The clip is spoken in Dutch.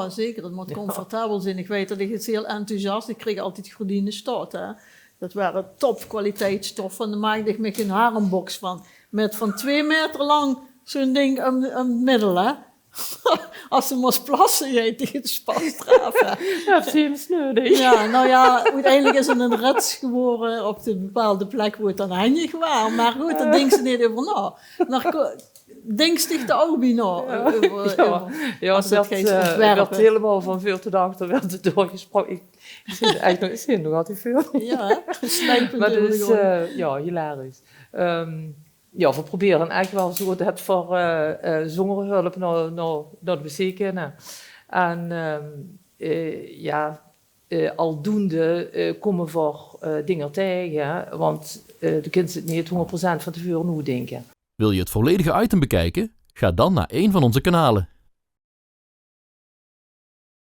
Ja, zeker. Het moet comfortabel zijn. Ik weet dat ik het heel enthousiast. Ik kreeg altijd Gordijnen Stad. Hè. Dat waren topkwaliteitsstoffen. En dan maakte ik me geen harenbox van. Met van 2 meter lang zo'n ding een middel. Hè. Als ze moest plassen, jij tegen de spanstraaf. Dat zie je sneudig. Ja, nou ja, uiteindelijk is het een rits geworden op de bepaalde plek waar het dan handig was. Maar goed, daar denken ze niet over na. Denk zich de Obi nog. Dat werd helemaal van veel te achter werd het doorgesproken. Ik zie eigenlijk nog altijd veel. Ja, slijpend. Maar dat is hilarisch. We proberen eigenlijk wel zo het voor zongerhulp naar de wc kunnen. En aldoende komen voor dingen tegen. Want de kind zit niet 100% van tevoren hoe denken. Wil je het volledige item bekijken? Ga dan naar een van onze kanalen.